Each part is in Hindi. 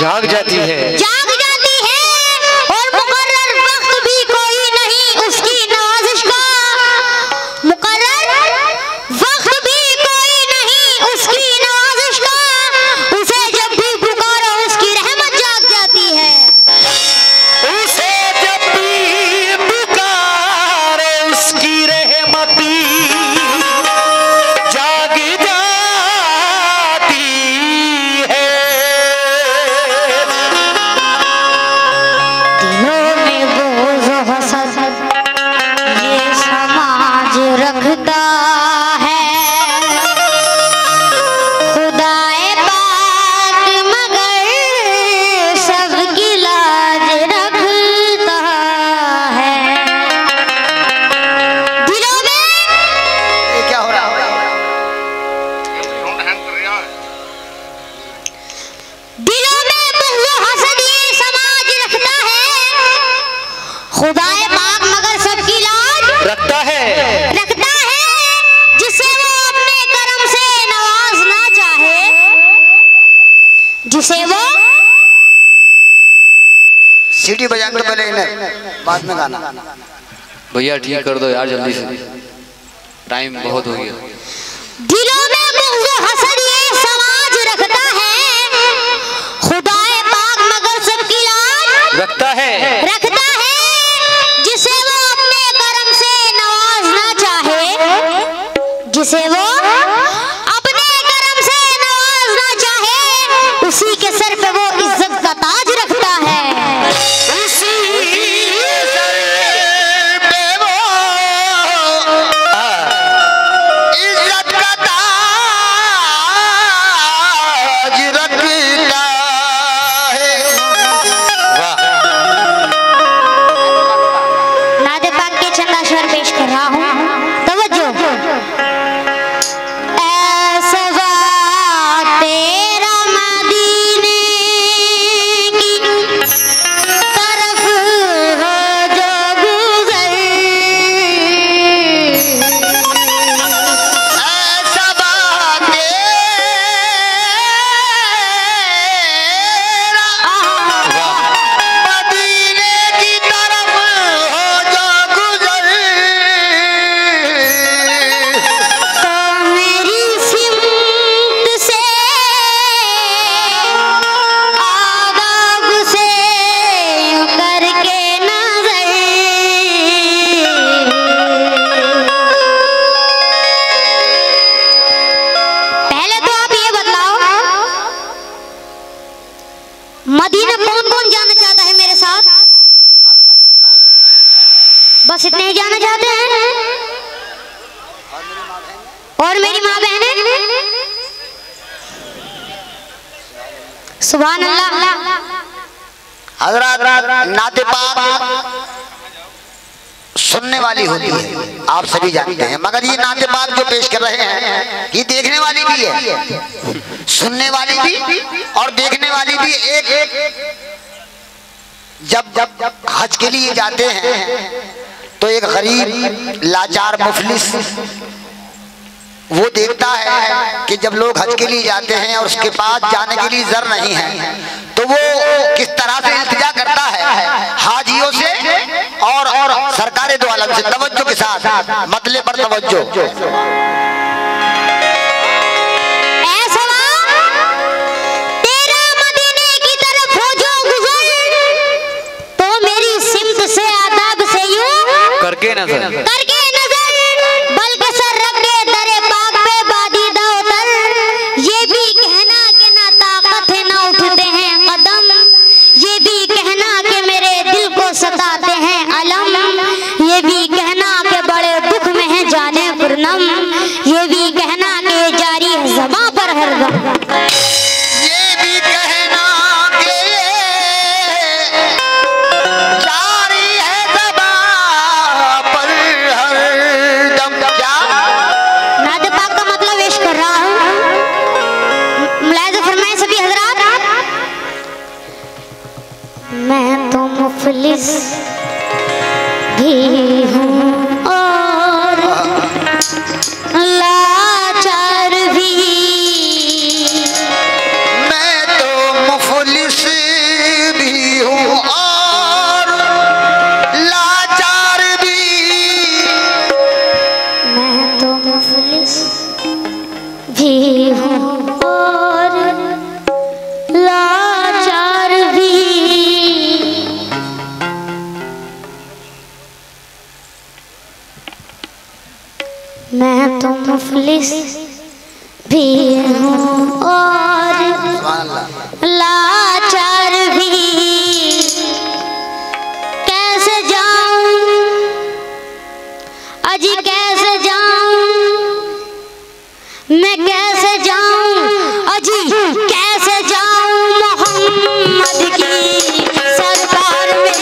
जाग जाती है, जाग जाती है और मुकर्रर वक्त भी कोई नहीं उसकी नवाजिश का, मुकर्रर वक्त भी कोई नहीं उसकी नवाजिश का, उसे जब भी पुकारो उसकी रहमत जाग जाती है, उसे जब भी पुकारो उसकी रहमत जाग जाती है। दिलों में बोझ हसद ये समाज रखता है, खुदाए पाक मगर सबकी लाज रखता है। दिलों में ये क्या हो रहा है? दिलों में बोझ हसद ये समाज रखता है, खुदाए पाक मगर सबकी लाज रखता है, रखता है, जिसे वो अपने करम से नवाजना चाहे, जिसे वो सीटी बजा कर पहले इन्हें बाद में गाना। भैया ठीक कर दो यार जल्दी से, टाइम बहुत हो गया। दिलों में बुग़्ज़ हसद ये समाज रखता है, खुदाए पाक मगर सबकी लाज रखता है, जिसे वो अपने करम से नवाजना चाहे, जिसे वो अपने करम से नवाजना चाहे, उसी के सर पे वो इज्जत का ताज रखता है, उसी सर पे वो इज्जत का ताज रखता है। वाह, नादे पाक के चंदा स्वर पेश कर रहा हूँ, तवज्जो। ऐसा तेरा मदीने की तरफ हो जो गुज़र, ऐसा बात तेरा मदीने की तरफ हो जो गुजर, तो मेरी सिमत से आदाब से यूं करके नजर, पहले तो आप ये बतलाओ मदीना कौन कौन जाना चाहता है मेरे साथ? बस इतने ही जाना चाहते हैं, और मेरी माँ बहनें, सुभान अल्लाह। हजरत नाते पाक सुनने वाली होती है, आप सभी जानते हैं, मगर ये नाते पाक जो पेश कर रहे हैं ये देखने वाली भी है, सुनने वाली भी और देखने वाली भी। एक जब हज के लिए जाते हैं तो एक गरीब लाचार मुफलिस वो देखता है कि जब लोग हज के लिए जाते हैं और उसके पास जाने के लिए जर नहीं है, तो वो किस तरह से इल्तिजा करता है हाजियों से और सरकारे दो आलम से। तवज्जो के साथ मतले पर तवज्जो। तेरा मदीने की तरफ हो जो गुज़र, तो मेरी सिमत से आदाब से यूं करके नजर, बल्कि सर रख के दरे पाक पे बादीदा उतर, ये भी कहना कि ना ताकत है ना उठते हैं कदम, ये भी कहना कि मेरे दिल को सताते हैं अलम, ये भी कहना कि बड़े दुख में है जाने पुरनम, ये भी कहना कि जारी है ज़बां पर हरदम, ये भी कहना कि जारी है ज़बां पर हरदम। क्या नादे पाक का मतलब पेश कर रहा हूँ, मुलाहिज़ा फरमाएं सभी हज़रात। मैं तो मुफलिस भी हूँ और लाचार भी, मैं तो मुफलिस मैं तो मुफलिस भी हूँ और लाचार भी। कैसे जाऊं अजी कैसे जाऊं मैं, कैसे जाऊं अजी कैसे जाऊं मोहम्मद की सरकार में।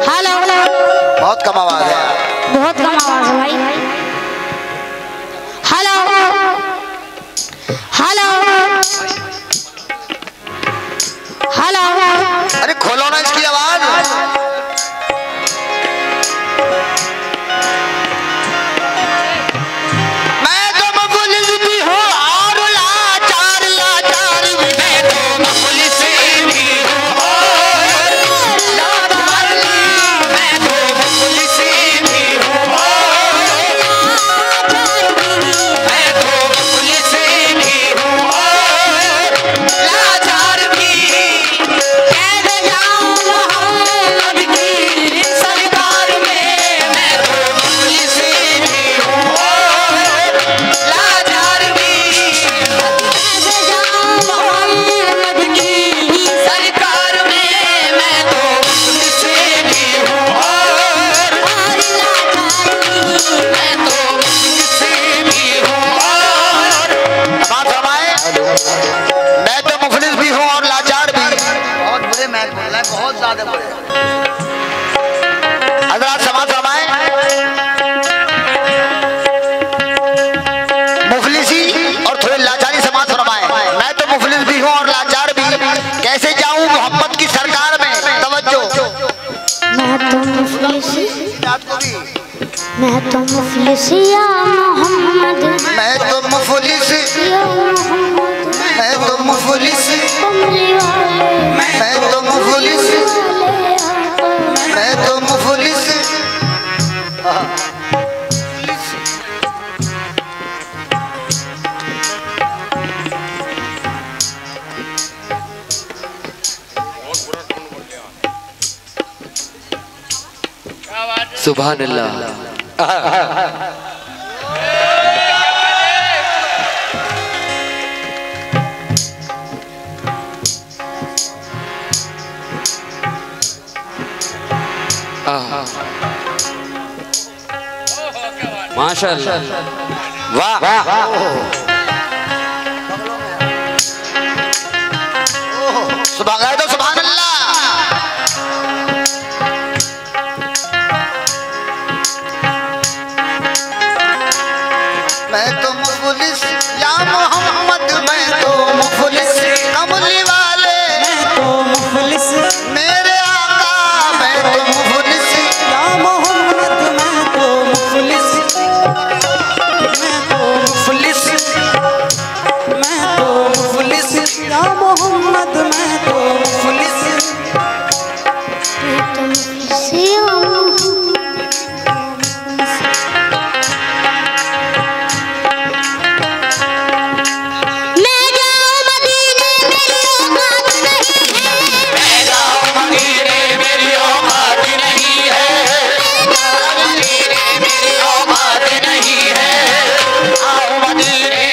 हेलो बहुत कम आवाज है, बहुत कम आवाज है भाई। हेलो हेलो हेलो, अरे खोलो ना इसकी आवाज। मैं तो मुफलिस भी हूँ और लाचार लाचार भी। मैं तो मुफलिस भी हूँ और लाचार भी। मैं तो मुफलिस भी हूँ और लाचार भी। मैं तो मुफलिस भी हूँ और लाचार भी। कैसे जाऊं मोहम्मद की सरकार में। मैं तो मुफलिस भी हूँ और लाचार भी। कैसे जाऊं मोहम्मद की सरकार में। मैं तो मुफलिस भी हूँ और लाचार भी। मैं तो मुफलिस भी हूँ और तमाम फरमाए, मैं तो मुफलिस भी हूँ और लाचार भी। बहुत बुरे मैच बोल रहा है, बहुत ज्यादा बुरे। हज़रात समाज फरमाए, मुफलिसी और थोड़ी लाचारी समाज फरमाए। मैं तो मुफलिस भी हूँ और लाचार भी। कैसे जाऊँ मोहम्मद की सरकार में। तवज्जो। मैं तो मुफलिस या मोहम्मद। मैं तो मुफलिस, या मोहम्मद मैं तो मुफलिस, कमली वाले मैं तो मुफलिस, मैं तो मुफलिस। सुभान अल्लाह। माशाअल्लाह, वाह वाह। सुभान अल्लाह, तो सुभान अल्लाह। मैं तो मुफलिस या मोहम्मद। मैं तो मुफलिस कमली वाले। मैं तो मुफलिस मेरे आका। मैं तो मुफलिस या मोहम्मद। मैं तो मुफलिस, मैं तो मुफलिस, मैं तो मुफलिस या मोहम्मद। मैं तो मुफलिस। मैं तो मुफलिस या मोहम्मद। मैं जाऊं मदीने मेरी औकात नहीं है। मैं जाऊं मदीने मेरी औकात नहीं है। मदीने मेरी औकात नहीं है। आओ मदीने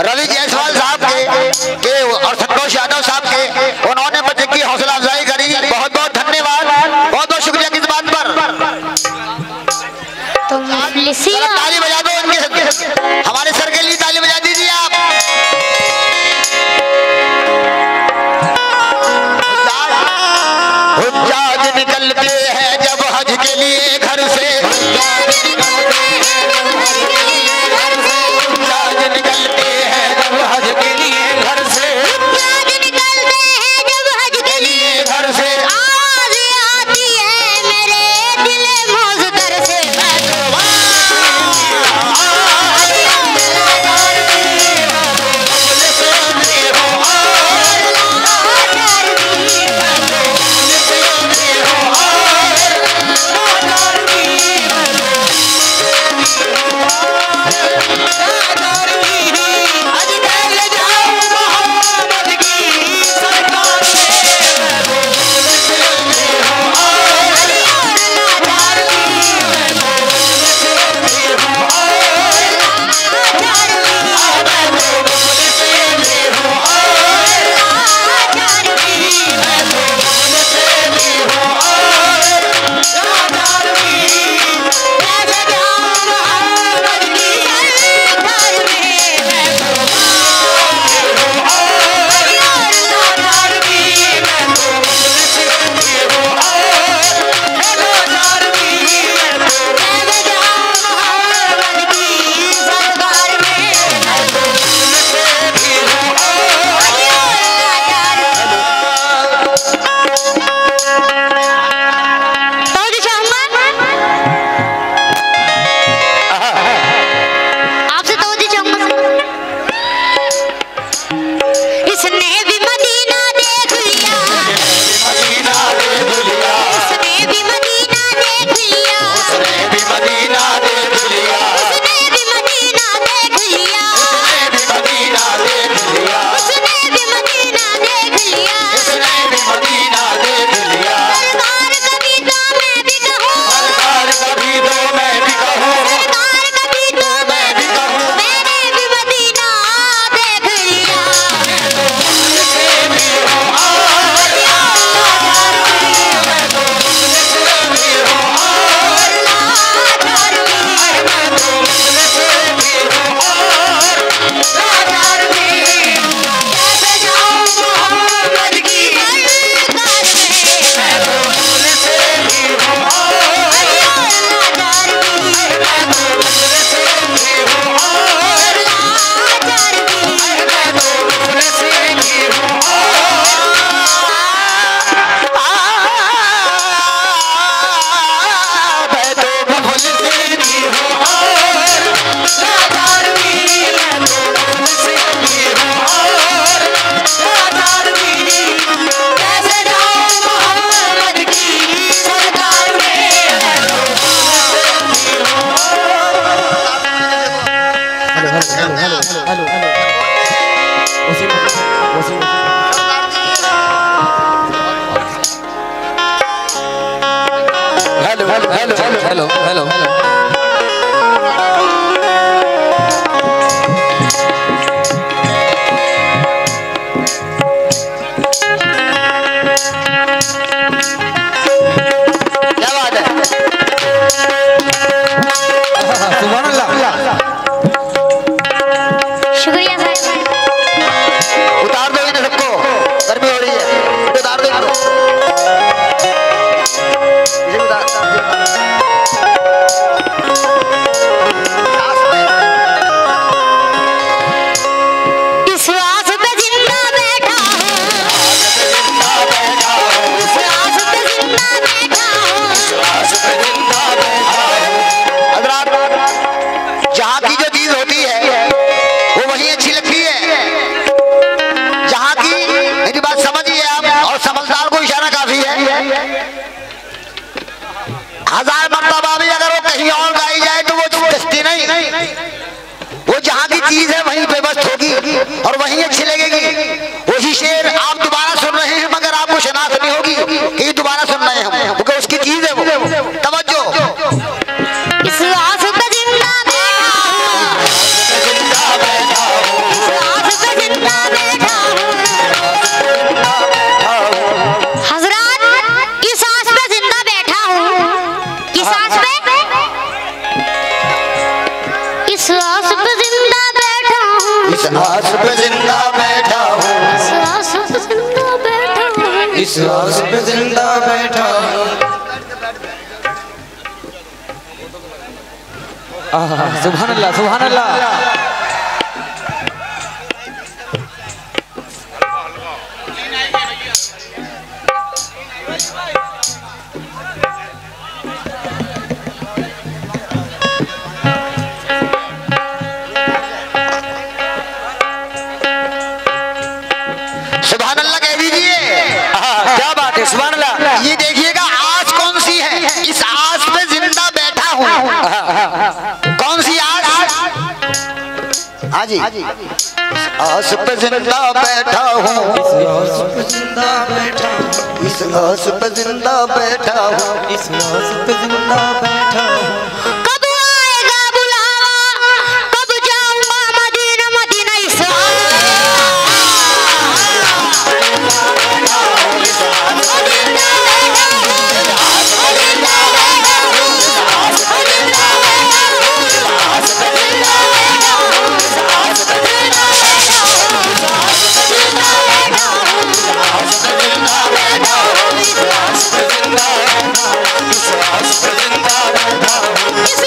रवि जायसवाल साहब के और संतोष यादव साहब के, उन्होंने बच्चे की हौसला अफजाई करी। बहुत बहुत धन्यवाद, बहुत बहुत शुक्रिया किस बात पर। ताली बजा दो उनके, हमारे सर के लिए ताली बजा दीजिए आप। हुज्जाज निकलते हैं जब हज के लिए घर से, हुज्जाज निकलते हैं जब हज के लिए घर से, हुज्जाज निकलते हैं जब हज के लिए घर से, हुज्जाज निकलते हैं जब हज के लिए घर से, आवाज़ आती है मेरे दिल मौजूदर से। Oh हेलो हेलो क्या बात है? सुभान अल्लाह। शुक्रिया साहब। उतार दो इन्हें सबको, गर्मी हो रही है, उतार दो इनको। इसे उतार, इस आस पे जिंदा बैठा हूँ, इस आस पे जिंदा बैठा हूँ। हजरात, जहाँ की जो चीज होती है वो वही अच्छी लगती है। जहाँ की, मेरी बात समझिए आप, और समझदार को इशारा काफी है। हजार मर्तबा भी अगर वो कहीं और गाई जाए तो वो जस्ती नहीं, वो जहाँ की चीज है वहीं पे बस होगी और वहीं अच्छी लगेगी। वही शेर आप दोबारा सुन रहे हैं मगर आपको शनाख्त नहीं होगी कि ये दोबारा सुन रहे हैं हम, क्योंकि उसकी चीज है वो। तवज्जो। इस आस पे जिंदा बैठा हूँ, इस आस पे जिंदा बैठा हूँ। हजरात, इस आस पे जिंदा बैठा हूँ, किस आस पे? इस आस पे जिंदा बैठा हूँ, इस आस पे जिंदा बैठा हूँ, इस आस पे जिंदा बैठा हूँ। इस आस पे जिंदा बैठा हूँ। सुभान अल्लाह सुभान अल्लाह। सुभान अल्लाह कह दीजिए। क्या बात है, सुभान अल्लाह। ये देखिएगा आस कौन सी है, इस आस पे जिंदा बैठा हूँ। कौन सी आस? हाँ जी, आस पे जिंदा बैठा हूँ, इस आस पे जिंदा बैठा हूँ, इस आस पे जिंदा बैठा हूँ। इस आस पे जिंदा बैठा हूँ। कब आएगा बुलावा, कब जाऊंगा मदीना मदीना। इस आस पे जिंदा बैठा हूँ, इस आस पे जिंदा बैठा हूँ, इस आस पे जिंदा बैठा हूँ, इस आस पे जिंदा बैठा हूँ, इस आस पे जिंदा बैठा हूँ, इस आस पे जिंदा बैठा हूँ, इस आस पे जिंदा बैठा हूँ, इस आस पे जिंदा बैठा हूँ, इस आस पे जिंदा बैठा हूँ, इस आस पे जिंदा बैठा हूँ, इस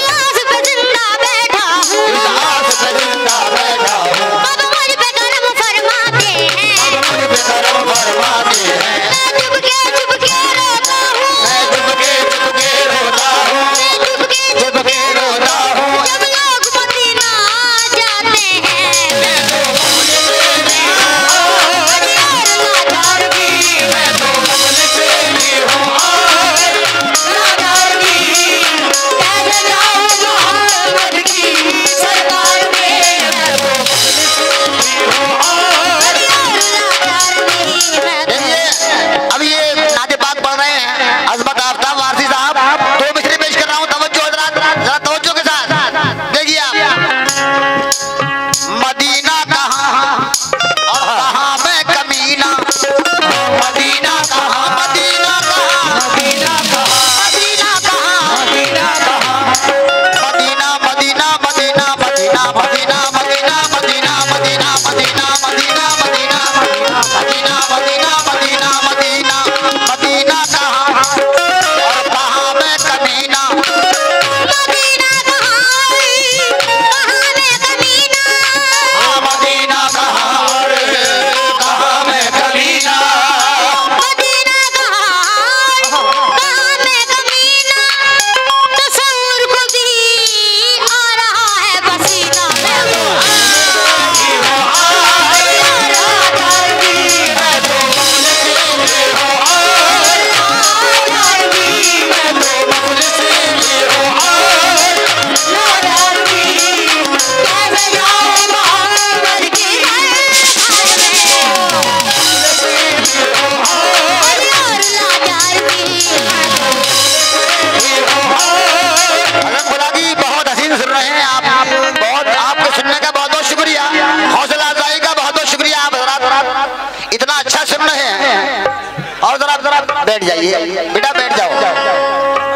जाइए बेटा, बैठ जाओ,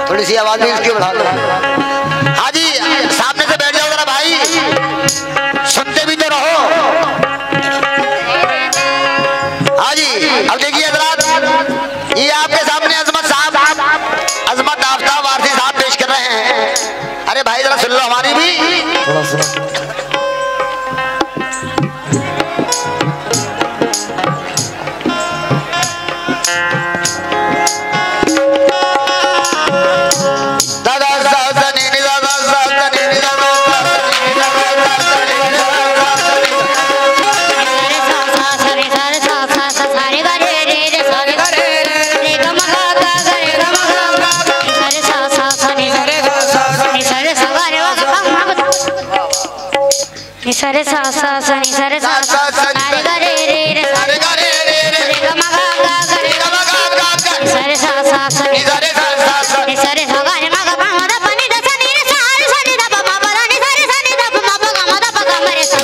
थोड़ी सी आवाज भी इसकी बढ़ा दो। हाँ जी, सामने से बैठ जाओ जरा भाई, सुनते भी तो रहो। हाँ जी, अब देखिए हजरात, ये आपके सामने अजमत साहब, अजमत आफ्ताब वारसी साहब पेश कर रहे हैं। अरे भाई जरा सुन लो हमारी भी थोड़ा सुनो। सरे सा सा सनी सरे सा सा रे गा रे रे रे रे गा रे रे रे गा मा गा गा रे गा मा गा गा सरे सा सा सनी सरे सा सा सनी सरे सा गा रे मा गा मा दा पनी दा सनी रे सा रे सनी दा मा मा दा नि सरे सनी दा मा मा गा मा दा पा गा मरे सा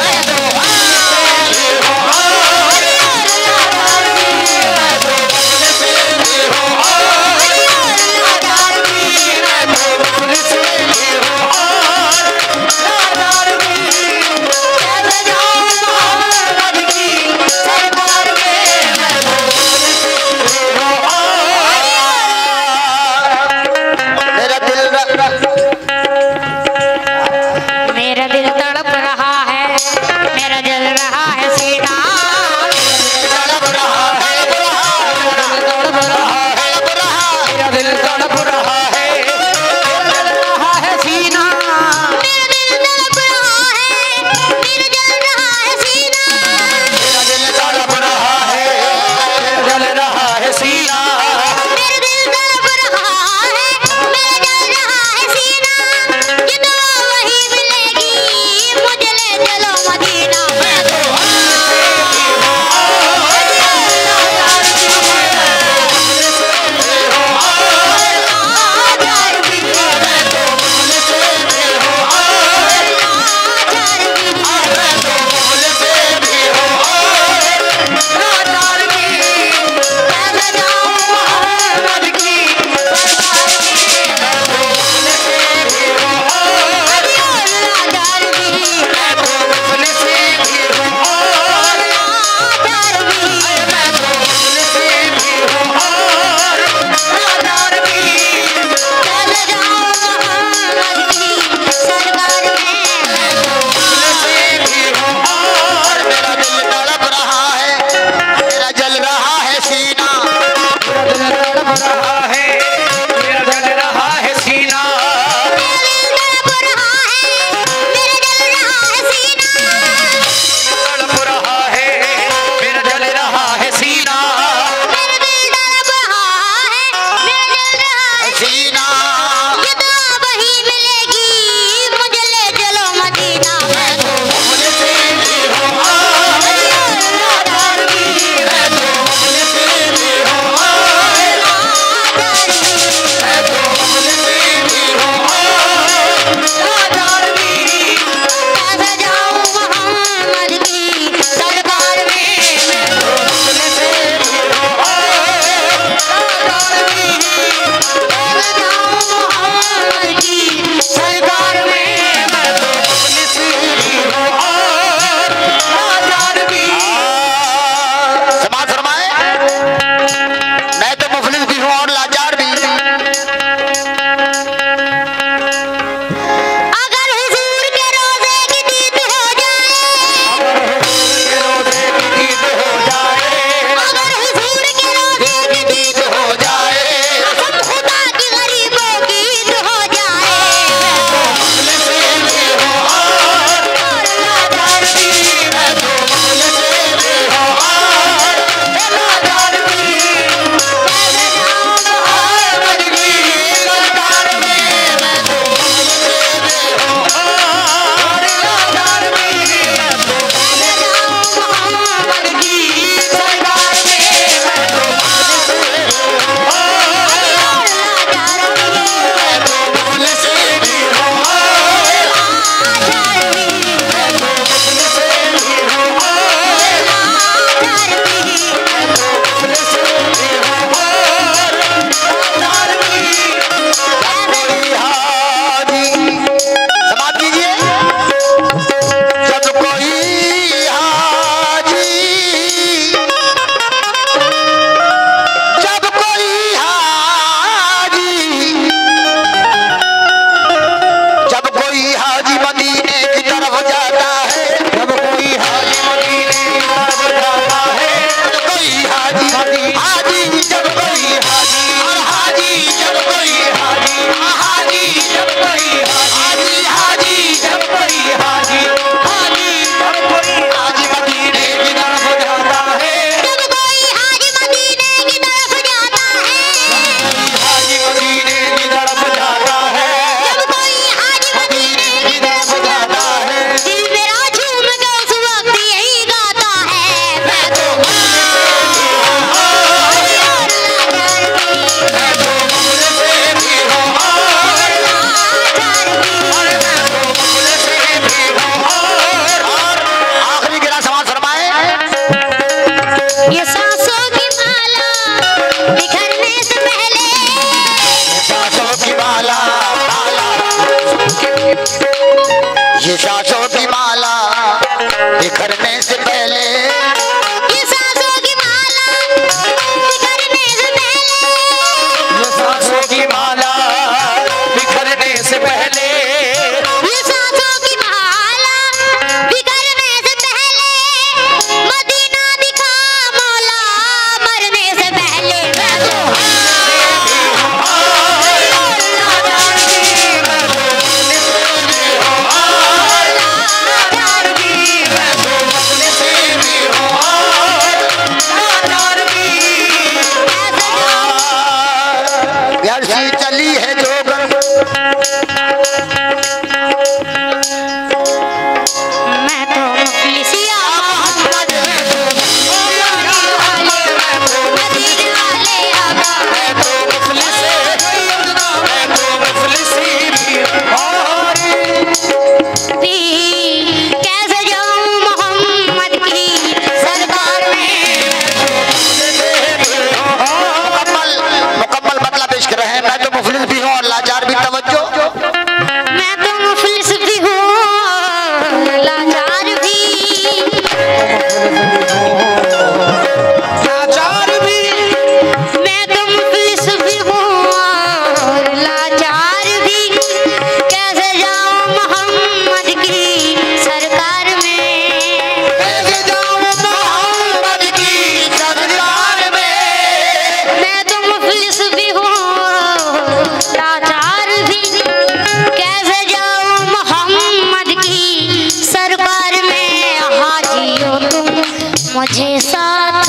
मुझे साथ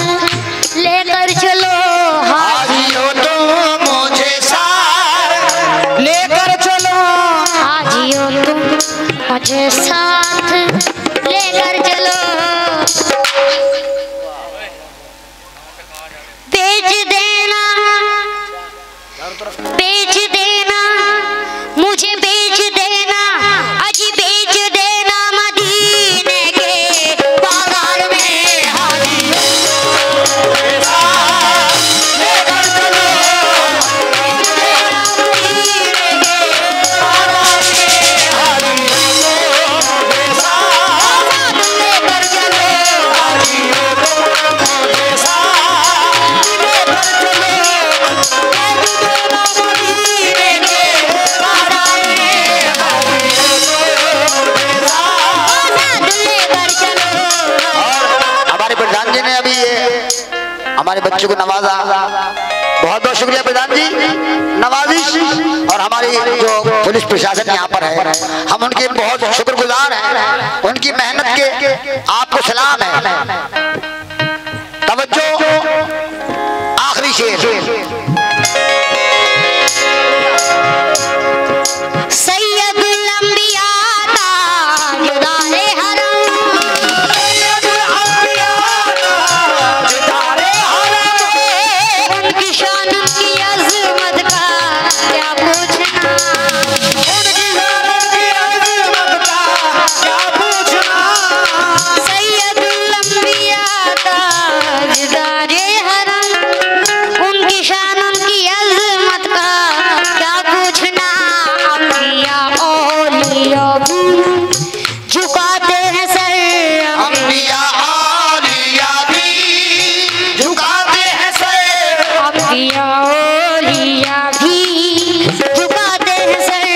लेकर चलो हाजियो तुम मुझे साथ लेकर चलो, हाजियो तुम मुझे साथ लेकर चलो। बेच देना मुझे, बेच देना अजी, बेच देना मदीने के बाजार में। हाजियो लेकर चलो, हमारे बच्चों को नवाजा। बहुत बहुत शुक्रिया प्रधान जी, नवाजिश। और हमारी जो पुलिस प्रशासन यहाँ पर है, हम उनके बहुत शुक्रगुजार हैं, उनकी मेहनत के आपको सलाम है। तवज्जो, आखिरी शेर। सैयदुल अंबिया ताजुदारे हरम, उनकी शान की अज़मत का क्या पूछना, सैयदुल अंबिया ताजुदारे हरम, उनकी शान उनकी अज़मत का क्या पूछना। अंबिया औलिया भी झुकाते हैं सर, अंबिया औलिया भी झुकाते हैं सर, अंबिया औलिया भी झुकाते हैं सर।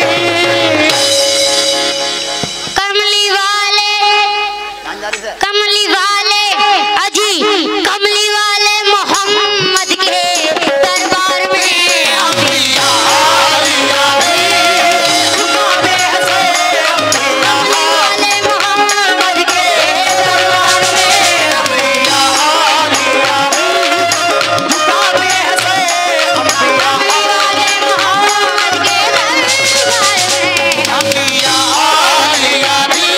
कमली वाले अजी, कमली वाले मोहम्मद के दरबार में। अंबिया औलिया भी झुकाते हैं सर, कमली वाले मोहम्मद के दरबार में, अंबिया औलिया भी झुकाते हैं सर, अंबिया वाले मोहम्मद के दरबार में। अंबिया औलिया भी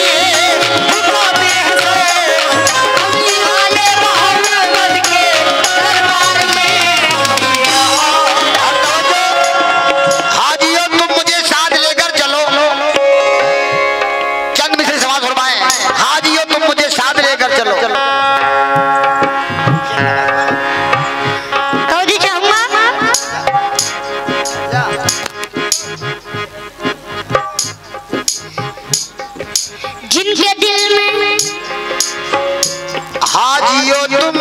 झुकाते हैं सर, कमली वाले मोहम्मद के दरबार में। हाजियो तुम मुझे साथ लेकर चलो, चंद मिसरे समाज फरमाए। हाजियो तुम मुझे साथ लेकर चलो, कौदी चाहूंगा जिनके दिल में, हाजियो तुम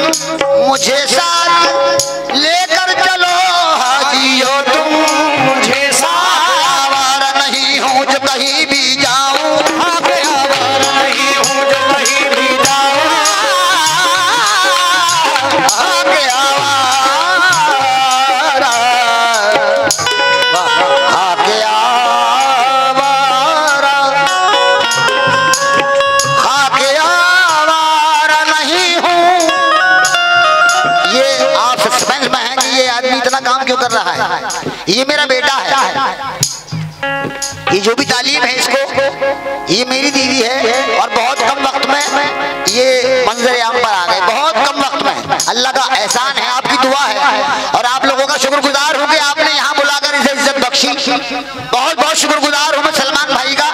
मुझे साथ लेकर चलो, हाजियो तुम मुझे साथ। आवारा नहीं हूँ जो कहीं भी जाऊँ, आवारा नहीं हूँ जो कहीं भी जाऊँ, आगे आवारा, आगे आवारा, आगे आवारा नहीं हूँ। ये आप सस्पेंस में हैं कि ये आदमी इतना काम क्यों कर रहा है। ये मेरा बेटा है, ये जो भी तालीम है इसको, ये मेरी दीदी है। और बहुत कम वक्त में ये मंजर आम पर आ गए, बहुत कम वक्त में। अल्लाह का एहसान है, आपकी दुआ है, और आप लोगों का शुक्रगुजार हूँ कि आपने यहाँ बुलाकर इसे इज्जत बख्शी। बहुत बहुत शुक्रगुजार हूँ मैं सलमान भाई का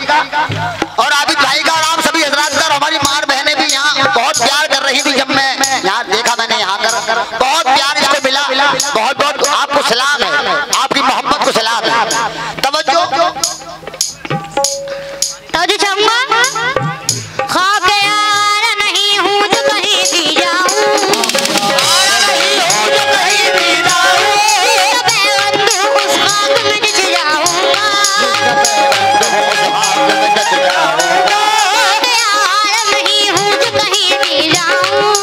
और आबिद भाई का, और आप सभी हजरात का। और हमारी माँ बहनें भी यहाँ बहुत प्यार कर रही थी, जब मैं यहाँ देखा, मैंने यहाँ कर बहुत प्यार इसको मिला। बहुत बहुत आपको सलाम है, आपकी मोहब्बत को सलाम है। तवज्जो, कौदी चाहूंगा खाके यार नहीं हूँ जो कहीं भी जाऊँ, उस खाक में जिस जाऊँगा, यार नहीं हूँ जो कहीं भी जाऊँ,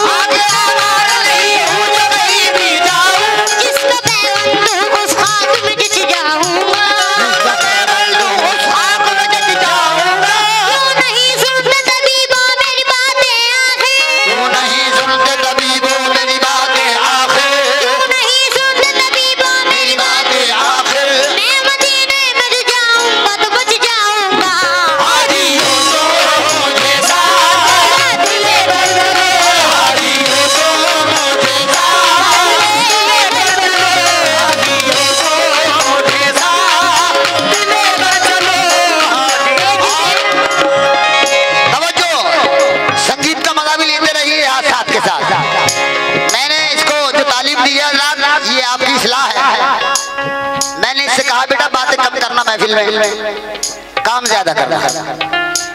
कम करना महफिल में, काम ज्यादा करना।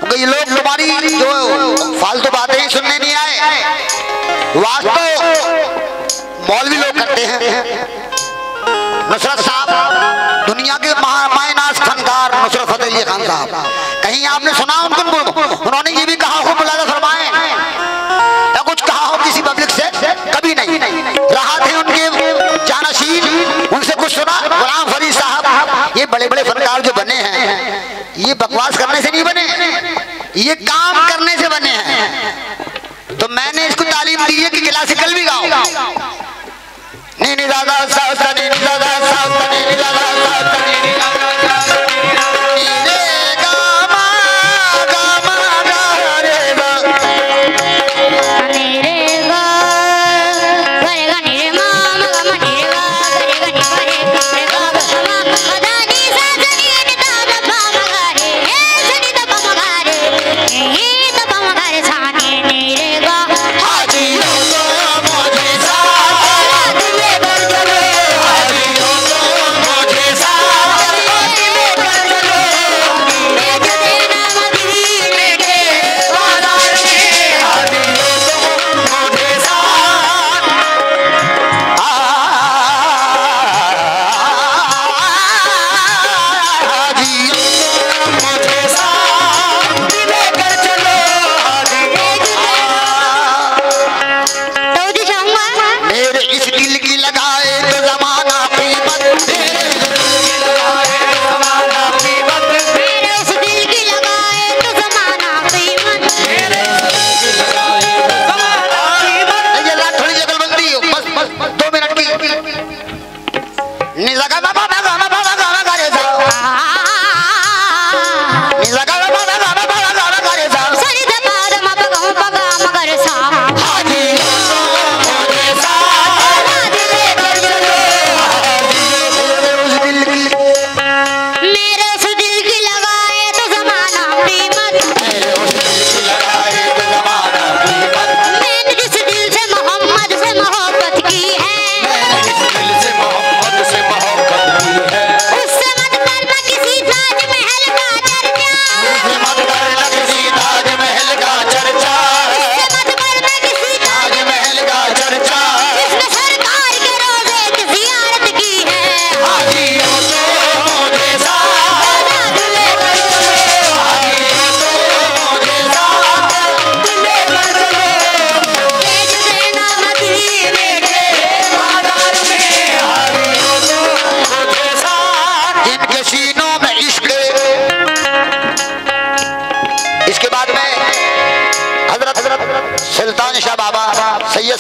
तो ये लोग तुम्हारी जो फालतू बातें ही सुनने नहीं आए, वास्तव मौलवी लोग करते हैं। नुसरत साहब दुनिया के मायनाज फनकार नुसरत फतेह अली खान साहब, कहीं आपने सुना उन्होंने ये भी कहा हो मुलाजा फरमाए या कुछ कहा हो किसी पब्लिक से? कभी नहीं। रहा थे उनके जानशीन, उनसे कुछ सुना? गुलाम फरीद साहब, ये बड़े बड़े फनकार जो बने हैं ये बकवास करने से नहीं बने, ये काम करने से बने हैं। तो मैंने इसको तालीम दी है कि क्लासिकल भी गाओ। नी नी दादा साउथ नी नी दादा साउथ नी नी दादा साउथ नी नी दादा नी रे गा मा रे गा नी रे गा रे गा नी रे मा मा नी रे गा रे गा नी रे गा मा दा नी सा नी नी दा दा पा मा रे हे नी दा पा मा रे हे दा पा मा रे सा नी रे गा हाजी हो मुझे सा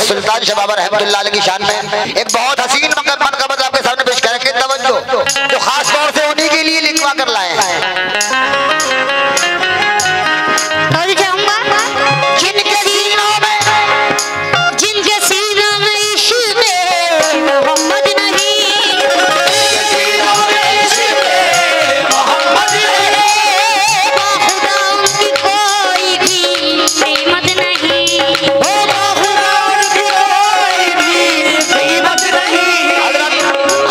सुल्तान शाह बाबा रहमतुल्लाह अलैह की शान में एक बहुत हसीन मनक़बत आपके सामने पेश करेंगे। तवज्जो, जो खास तौर से उन्हीं के लिए लिखवा कर लाए हैं। जिनके सीनों में इश्क़ मोहम्मद नहीं, खुदा उनकी कोई भी कीमत नहीं।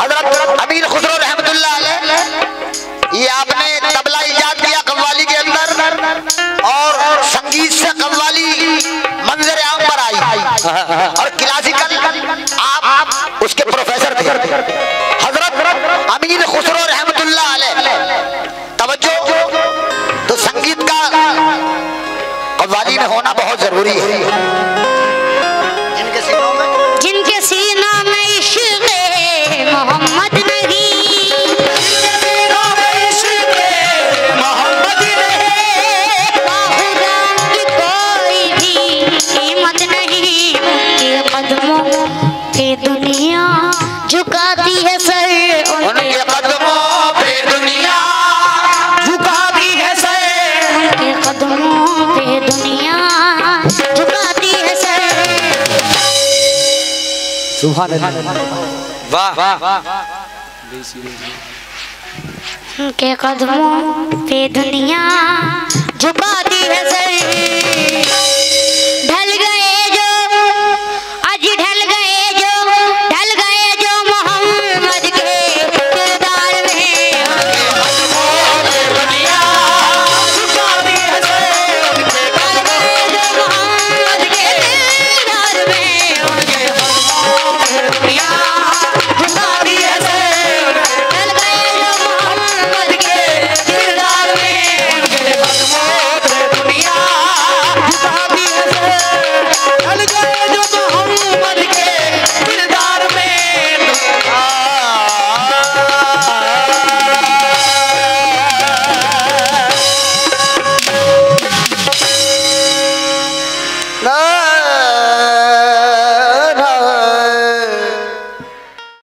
हज़रत अमीर खुसरो रहमतुल्लाह अलैह, ये आपने तबला इजाद किया कव्वाली के अंदर और संगीत से कव्वाली मंजर आम पर आई और क्लासिकल आप उसके प्रोफेसर थे। हज़रत अमीर खुसरो रहमतुल्लाह अलैह, तवज्जो, तो संगीत का कव्वाली में होना बहुत जरूरी है। जिनके सीनों में इश्क़ मोहम्मद नहीं, खुदा की कोई भी कीमत नहीं। उनके कदमों पे दुनिया झुकाती है सर, उनके कदमों पे दुनिया झुकाती है सर, उनके कदमों पे दुनिया झुकाती है सर। सुभान अल्लाह, वाह। उनके कदमों पे दुनिया झुकाती है सर, ढल